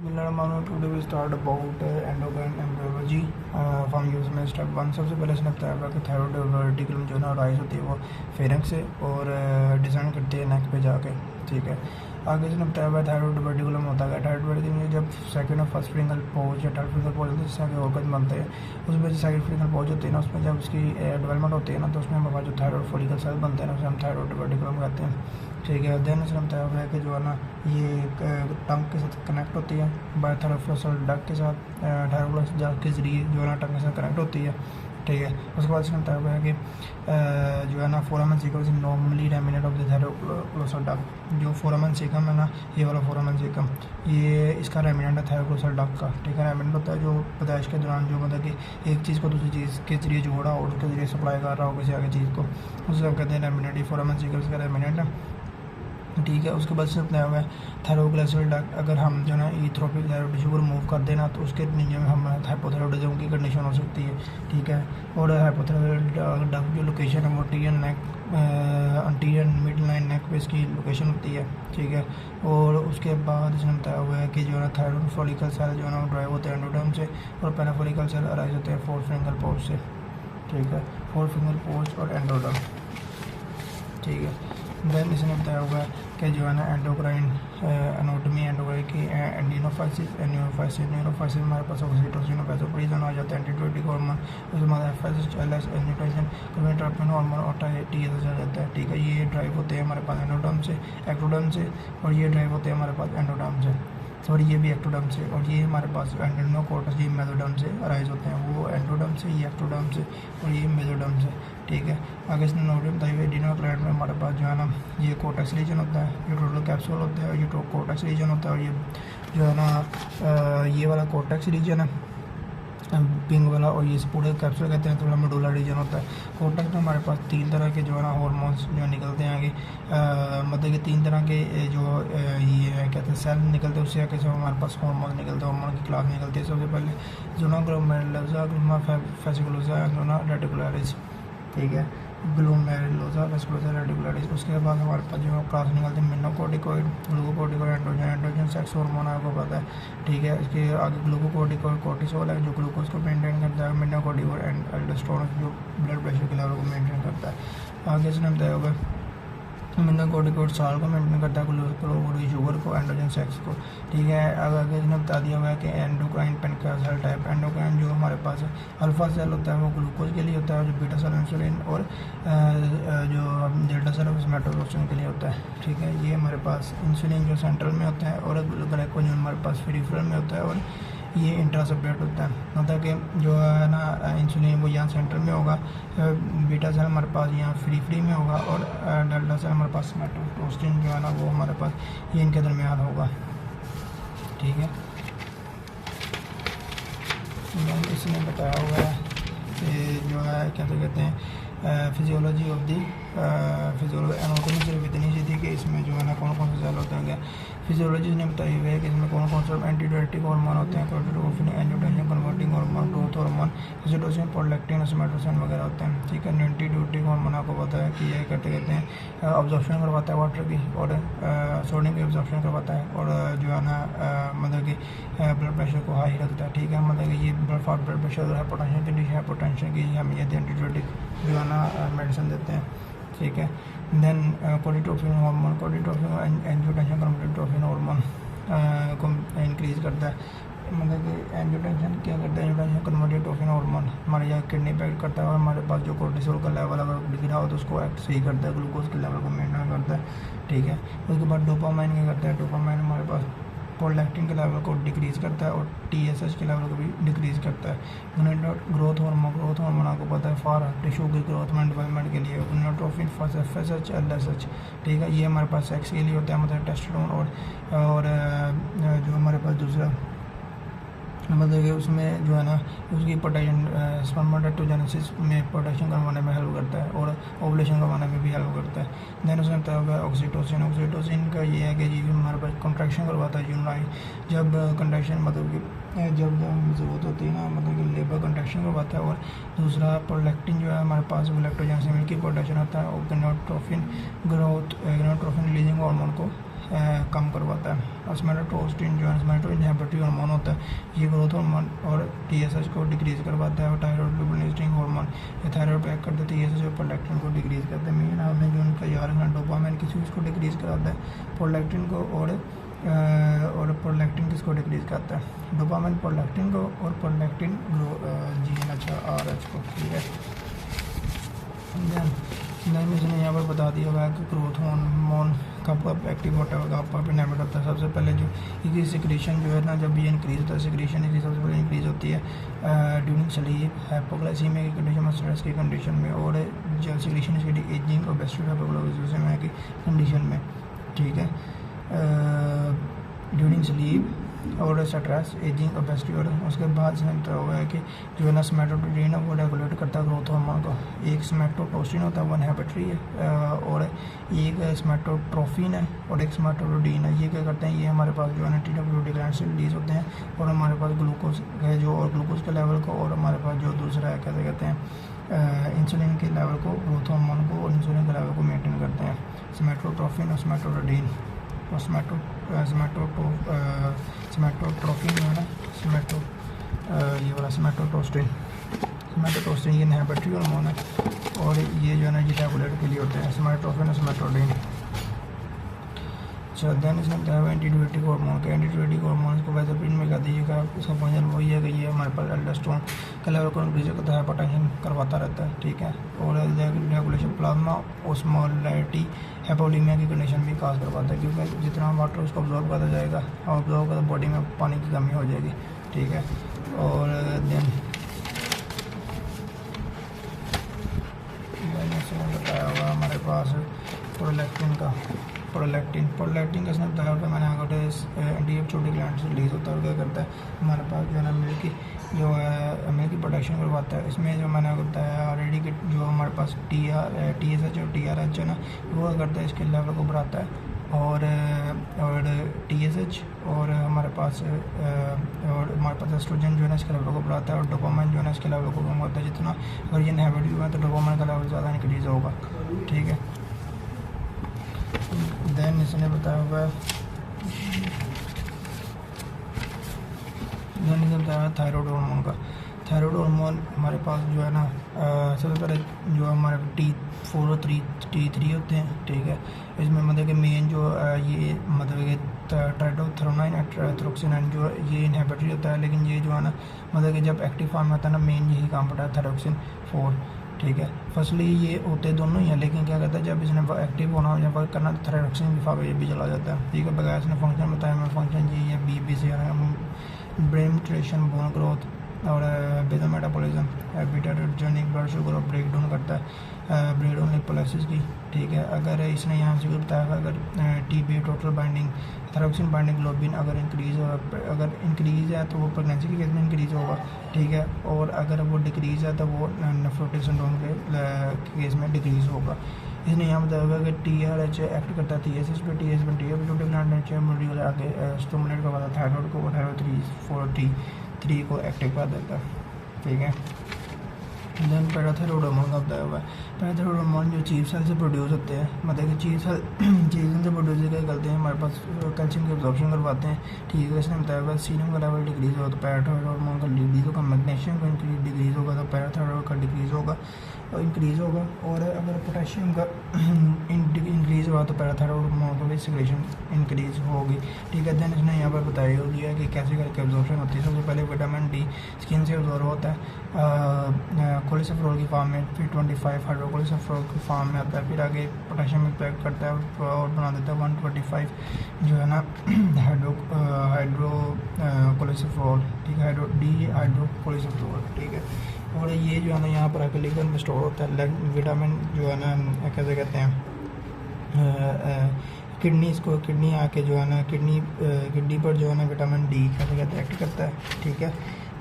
Today we start about endocrine embryology from यूज में step 1। सबसे पहले इसने बताया हुआ कि थायराइड वर्टिकल जो है ना राइज होती है वो फेरेंक्स से और डिसेंड करती है नेक पे जाके, ठीक है। आगे इसने बताया हुआ थायराइड वर्टिकुलम होता है। थायराइड वर्टिकुलम जब सेकंड और फर्स्ट फ्रिंगल पोज या थर्ड फ्रिंगल पोज होता है जिससे आगे ऑर्गन बनते हैं, उसमें जो सेकंड फ्रिंगल पोज होती है ना उसमें जब उसकी डेवलपमेंट होती है ना तो उसमें हमारे जो थायराइड फॉलिकल सेल बनते हैं ना उसे हम थायराइड वर्टिकुलम कहते हैं, ठीक है। देन इसने बताया हुआ है कि जो है ना ये टंग के साथ कनेक्ट होती है बाय थायरोफ्लोसल डक्ट के साथ, थायरोफ्लोसल डक्ट के जरिए जो है ना टंग के साथ कनेक्ट होती है, ठीक है। उसके बाद इसने बताया हुआ है कि जो है ना foramen caecum is normally laminate of the thyroglossal duct. जो फोरामेन सीकम है ना ये वाला फोरामेन सीकम ये इसका लैमिनेट है थायरोफ्लोसल डक्ट का, ठीक है। लैमिनेट होता है जो पैदाइश के दौरान जो मतलब कि एक चीज़ को दूसरी चीज़ के जरिए जोड़ा और उसके जरिए सप्लाई कर रहा हो किसी आगे चीज़ को, उसे हम कहते हैं लैमिनेट। ये फोरामेन सीकम इसका लैमिनेट है, ठीक है। उसके बाद से अपना हुआ है थायरोग्लाइसिल डक्ट। अगर हम जो है ईथ्रोपिक थायराइड टिश्यू को रिमूव कर देना तो उसके नीचे में हम हाइपोथायरॉइडिज्म की कंडीशन हो सकती है, ठीक है। और हाइपोथायरॉइड डक्ट जो लोकेशन है वो टीयर नेक अंटीरियर मिड लाइन नेक पे इसकी लोकेशन होती है, ठीक है। और उसके बाद इसमें बताया हुआ है कि जो है थायराइड फॉलिकल सेल जो है वो ड्राइव होते हैं एंडोडर्म से और पेराफॉलिकल सेल अराइज होते हैं फोर्थ फिंगर पोस्ट से, ठीक है। फोर्थ फिंगर पोस्ट और एंडोडर्म, ठीक है। देन इसने बताया हुआ है कि जो है ना एंडोक्राइन एनाटॉमी एंडोक्राइन की न्यूरोफाइसिस न्यूरोफाइसिस हमारे पास ऑक्सीटोसिन और वैसोप्रेसिन आ जाता है, एंटीबायोटिक हार्मोन उसके बाद एफएसएच एलएस एंजियोटेंसिन क्रोमेटोट्रोपिन हार्मोन और टीएसएच आ जाता है, ठीक है। ये ड्राइव होते हैं हमारे पास एंडोडर्म से एक्टोडर्म से और ये ड्राइव होते हैं हमारे पास एंडोडर्म से, सॉरी ये भी एक्टोडर्म से और ये हमारे पास एंडोकोर्टस ये मेसोडर्म से अराइज होते हैं, वो एंडोडर्म से ये एक्टोडर्म से और ये मेसोडर्म से, ठीक है। आगे इसने नोडियम बताई हुई एडिनोक्लेट में हमारे पास जो है ना ये कोर्टेक्स रीजन होता है, ये टोटल कैप्सूल होता है और ये कोर्टेक्स रीजन होता है और ये जो है ना ये वाला कोर्टेक्स रीजन है पिंक वाला और ये पूरे कैप्सूल कहते हैं थोड़ा मेडुला रीजन होता है। कोर्टेक्स में हमारे पास 3 तरह के जो है ना हार्मोन्स जो निकलते हैं आगे, मतलब कि 3 तरह के जो ये कहते हैं सेल निकलते हैं उससे आगे से हमारे पास हार्मोन निकलते हैं, हार्मोन की क्लास निकलती है। सबसे पहले जोना ग्लोमेरुलोसा ग्लूमा फेसिकुलोसा जोना रेटिकुलरिस, ठीक है, ग्लोमेरुलोसा वेस्कुलोसा रेटिकुलरिस। उसके बाद हमारे पास जो क्लास निकलती है mineralocorticoid glucocorticoid androgen androgen sex hormone आपको पता है, ठीक है। इसके आगे ग्लूकोकोर्टिकोइड कोर्टिसोल है जो ग्लूकोज को मेंटेन करता है, मिनोकोर्टिकोइड एंड एल्डोस्टेरोन जो ब्लड प्रेशर के लेवल को मेंटेन करता है। आगे इसने बताया होगा मिनोकोर्टिकोइड साल को मेंटेन करता है, ग्लूकोज शुगर को एंड्रोजन सेक्स को, ठीक है। आगे इसने बता दिया हुआ है कि endocrine pancreas cell type endocrine जो हमारे पास अल्फा सेल होता है वो ग्लूकोज के लिए होता है, जो बीटा सेल इंसुलिन और जो डेल्टा सेल सोमेटोस्टेरोन के लिए होता है, ठीक है। ये हमारे पास इंसुलिन जो सेंट्रल में होता है और ग्लाइकोजन हमारे पास पेरिफेरल में होता है और ये इंट्रासेप्टेट होता है, मतलब कि जो है ना इंसुलिन वो यहाँ सेंटर में होगा, बीटा सेल हमारे पास यहाँ फ्री में होगा और डेल्टा सेल हमारे पास सोमेटोस्टेरोन जो है ना वो हमारे पास ये इनके दरमियान होगा, ठीक है। इसने बताया हुआ है कि जो है क्या कहते हैं physiology of the physiology anatomy सिर्फ इतनी सी थी कि इसमें जो है ना कौन कौन से सेल होते हैं। फिजियोलॉजी ने बताई हुई है कि इसमें कौन कौन से एंटीडायरेटिक हार्मोन होते हैं, cortisol angiotensin converting hormone growth hormone oxytocin prolactin somatostatin वगैरह होते हैं, ठीक है। एंटीडायरेटिक हार्मोन आपको पता है कि ये कहते हैं ऑब्जॉर्प्शन करवाता है वाटर की और सोडियम की ऑब्जॉर्प्शन करवाता है और जो है ना मतलब कि ब्लड प्रेशर को हाई रखता है, ठीक है। मतलब कि ये ब्लड प्रेशर और हाइपोटेंशन कंडीशन हाइपोटेंशन की हमें ये एंटीडायरेटिक जो है ना मेडिसिन देते हैं, ठीक है। Then cortisol hormone cortisol angiotensin converting hormone को इंक्रीज करता है, मतलब कि एंजियोटेंसिन क्या करता है एंजियोटेंसिन कन्वर्टिंग हार्मोन हमारे यहाँ किडनी पे एक्ट करता है और हमारे पास जो कोर्टिसोल का लेवल अगर गिरा हो तो उसको एक्ट सही करता है, ग्लूकोज के लेवल को मेंटेन करता है, ठीक है। उसके बाद डोपामाइन क्या करता है, डोपामाइन हमारे पास प्रोलैक्टिन के लेवल को डिक्रीज़ करता है और टीएसएच के लेवल को भी डिक्रीज़ करता है। ग्रोथ हार्मोन आपको पता है फॉर टिश्यू की ग्रोथ में डेवलपमेंट के लिए न्यूट्रोफिन फॉर एफएसएच एलएसएच, ठीक है। ये हमारे पास सेक्स के लिए होता है, मतलब टेस्टोस्टेरोन और जो हमारे पास दूसरा मतलब कि उसमें जो है ना उसकी पोटेशन स्पर्मेटोजेनेसिस में पोटेशन करवाने में हेल्प करता है और ओवुलेशन करवाने में भी हेल्प करता है। देन उसमें बताया हुआ है ऑक्सीटोसिन का ये है कि ये हमारे पास कंट्रैक्शन करवाता है यूनाइट जब कंट्रैक्शन मतलब कि जब ज़रूरत होती है ना मतलब कि लेबर कंट्रैक्शन करवाता है और दूसरा प्रोलैक्टिन जो है हमारे पास वो लैक्टोजेनेसिस मिल्क की पोटेशन होता है और gonadotropin रिलीजिंग हार्मोन को कम करवाता है। और सोमेटोस्टेरोन जो है सोमेटोइनहिबिटरी ये ग्रोथ हार्मोन और TSH को डिक्रीज़ करवाता है। और थायराइड लुब्रिकेटिंग हार्मोन ये थायराइड पैक करता है, TSH और प्रोलैक्टिन को डिक्रीज़ करता है। मेन आपने जो उनका यार डोपामाइन किसी उसको डिक्रीज़ कराता है, प्रोलैक्टिन को और प्रोलैक्टिन किसको डिक्रीज़ करता है, डोपामाइन प्रोलैक्टिन को और प्रोलैक्टिन GnRH को, ठीक है। देन इसने यहाँ पर बता दिया हुआ है कि ग्रोथ हार्मोन कब एक्टिव होता है, कब इनहिबिट होता है। सबसे पहले जो इसकी सिक्रीशन जो है ना, जब ये इंक्रीज होता है सिक्रीशन इसकी सबसे पहले इंक्रीज होती है ड्यूरिंग स्लीप, हाइपोग्लाइसीमिया की कंडीशन में, स्ट्रेस की कंडीशन में, और जब सिक्रीशन इसकी एजिंग और बेस्ट हाइपोग्लाइसीमिया की कंडीशन में, ठीक है। ड्यूरिंग स्लीप और स्ट्रेस, एजिंग, ओबेसिटी, और उसके बाद इसमें हुआ है कि जो है ना सोमैटोट्रोपिन है वो रेगुलेट करता है ग्रोथ हार्मोन को। एक सोमैटोटोस्टिन होता है, वन इनहिबिटरी है, और एक सोमैटोट्रोपिन है और एक सोमैटोप्रोटीन है। ये क्या करते हैं, ये हमारे पास जो है ना TWD ग्लैंड से रिलीज होते हैं, और हमारे पास ग्लूकोज है जो, और ग्लूकोज के लेवल को, और हमारे पास जो दूसरा है कैसे कहते हैं इंसुलिन के लेवल को, ग्रोथ हार्मोन को और इंसुलिन के लेवल को मेंटेन करते हैं। सोमैटोट्रोपिन और सोमैटोप्रोटीन और सोमैटोट्रोपिन जो है ना, ये वाला सोमैटोटोस्टिन ये इनहिबिटरी हार्मोन है, और ये जो है ना ये रेगुलेट के लिए होते हैं, सोमैटोट्रोपिन और सोमैटोप्रोटीन। अच्छा, देन इसमें क्या है एंटीडियूरेटिक हार्मोन का। एंटीडियूरेटिक हार्मोन को वैसे प्रिंट में कहते हैं कि इसका फंक्शन वही है कि ये हमारे पास एल्डोस्टेरोन का लेवल को इंक्रीज करता है, हाइपरटेंशन करवाता रहता है, ठीक है। और रेगुलेशन प्लाज्मा ओस्मोलैरिटी हाइपोलीमिया की कंडीशन भी काज करवाता है, क्योंकि जितना वाटर उसको ऑब्जॉर्व करता जाएगा, ऑब्जॉर्व करता बॉडी में पानी की कमी हो जाएगी, ठीक है। और देन बताया हुआ हमारे पास प्रोलैक्टिन का इसने बताया कि मैंने आगे छोटी ग्लैंड से रिलीज होता है, और क्या करता है हमारे पास जो है ना मिल्क जो है मिल्क की प्रोडक्शन करवाता है। इसमें जो मैंने बताया ऑलरेडी कि जो हमारे पास TSH और TRH है ना, वो क्या करता है इसके लेवल को बढ़ाता है, और TSH और हमारे पास एस्ट्रोजन जो है ना इसके लेवल को बढ़ाता है, और डोपामाइन जो है ना इसके लेवल को कम होता है। जितना अगर ये इनहिबिट हुआ है तो डोपामाइन का लेवल ज़्यादा इंक्रीज होगा, ठीक है। देन इसने बताया हुआ है थायराइड हार्मोन का। थायराइड हार्मोन हमारे पास जो है ना सबसे पहले जो हमारे T4 और T3 होते हैं, ठीक है। इसमें मतलब कि मेन जो ये मतलब कि ट्राइडोथेरोनाइन एट्रोक्सिनाइन जो ये इनहिबिटरी होता है, लेकिन ये जो है ना मतलब कि जब एक्टिव फॉर्म में होता है ना, मेन यही काम पड़ता है थायरोक्सिन 4, ठीक है। फर्स्टली ये होते दोनों ही हैं, लेकिन क्या कहता है जब इसने एक्टिव होना या वर्क करना तो थायरोक्सिन भी भी चला जाता है, ठीक है। बगैर इसने फंक्शन बताया, मैं फंक्शन ये है BBC brain nutrition, bone growth और basal metabolism, beta adrenergic blood sugar और ब्रेक डाउन करता है, ब्रेक डाउन लिपोलाइसिस की, ठीक है। अगर इसने यहाँ से बताया अगर TB total binding thyroxine binding globin अगर इंक्रीज़ है तो वो प्रेगनेंसी के केस में इंक्रीज़ होगा, ठीक है। और अगर वो डिक्रीज़ है तो वो नेफ्रोटिक सिंड्रोम के केस में डिक्रीज़ होगा। इसने यहाँ बताया हुआ कि TRH एक्ट करता है TSH पे, TSH पे छोटे ग्लैंड मॉड्यूल आगे स्टिमुलेट करवाता है थायराइड को, थायराइड 3 को एक्टिव कर देता है, ठीक है। देन पैराथायरॉयड हार्मोन का बताया हुआ है। पैराथायरॉयड हार्मोन जो चीफ सेल से प्रोड्यूस होते हैं, मतलब कि चीफ सेल से प्रोड्यूस क्या करते हैं, हमारे पास कैल्शियम की एब्जॉर्प्शन करवाते हैं, ठीक है। इसने बताया हुआ सीरम का लेवल डिक्रीज होगा तो पैराथायरॉयड हार्मोन का डिक्रीज होगा, मैग्नीशियम का डिक्रीज होगा तो पैराथायरॉयड का डिक्रीज होगा और इंक्रीज़ होगा, और अगर पोटेशियम का इंक्रीज़ हुआ तो पैराथायरॉयड हार्मोन का भी सिक्रेशन इंक्रीज़ होगी, ठीक है। देन इसने यहाँ पर बताया दिया है कि कैसे करके एब्जॉर्प्शन होती है। सबसे पहले विटामिन D स्किन से एब्जॉर्ब होता है कोलेस्ट्रॉल की फॉर्म में, फिर 25 हाइड्रोकोलेस्ट्रॉल की फॉर्म में आता है, फिर आगे पोटेशियम में पैक करता है और बना देता है 125 जो है ना हाइड्रो कोलेस्ट्रॉल, ठीक है, हाइड्रोकोलेस्ट्रॉल, ठीक है। और ये जो है ना यहाँ पर आके लिवर में स्टोर होता है। विटामिन जो है ना कैसे कहते हैं किडनी आके जो है ना किडनी पर जो है ना विटामिन D कैसे कहते हैं एक्ट करता है, ठीक है।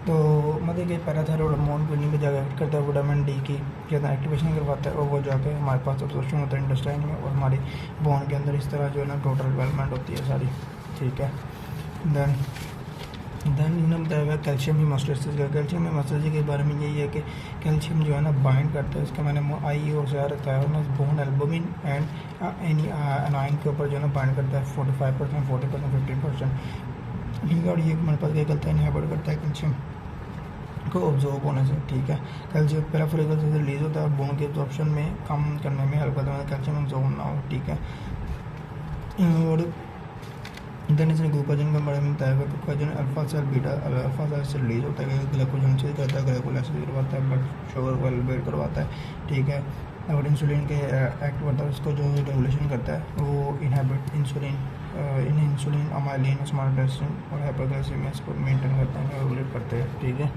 तो मतलब कि पैराथायरॉयड हार्मोन किडनी पे जाकर एक्ट करता है, विटामिन D की ज़्यादा एक्टिवेशन करवाता है और वो जाके हमारे पास एब्जॉर्प्शन होता है इंटेस्टाइन में और हमारी बोन के अंदर। इस तरह जो है ना टोटल डेवलपमेंट होती है सारी, ठीक है। देन इन्होंने बताया हुआ कैल्शियम हीमोस्टेसिस का। कैल्शियम हीमोस्टेसिस के बारे में यही है कि कैल्शियम जो है ना बाइंड करता है, इसका मैंने IEO से रखा है, और bone albumin and any A9 के ऊपर जो है ना बाइंड करता है 45%, 40%, 50%। ठीक है। और ये हमारे पास क्या करता है, इनहिबिट करता है कैल्शियम को ऑब्जॉर्ब होने से। ठीक है, कैल्शियम पेरिफेरल से रिलीज होता है, बोन के एब्जॉर्प्शन में कम करने में हेल्प करता है, कैल्शियम ऑब्जॉर्ब ना हो। ठीक है, और देन इसने ग्लूकोजन के बारे में बताया कि glucagon alpha cell beta alpha cell से रिलीज होता है, ग्लूकोजन से करता है, ग्लाइकोलाइसिस करवाता है, ब्लड शुगर को एलिवेट करवाता है। ठीक है, और इंसुलिन के एक्ट करता है, उसको जो रेगुलेशन करता है वो इनहिबिट इंसुलिन अमाइलिन स्मार्ट और हाइपरग्लाइसीमिया को मेंटेन करते हैं, रेगुलेट करते हैं। ठीक है।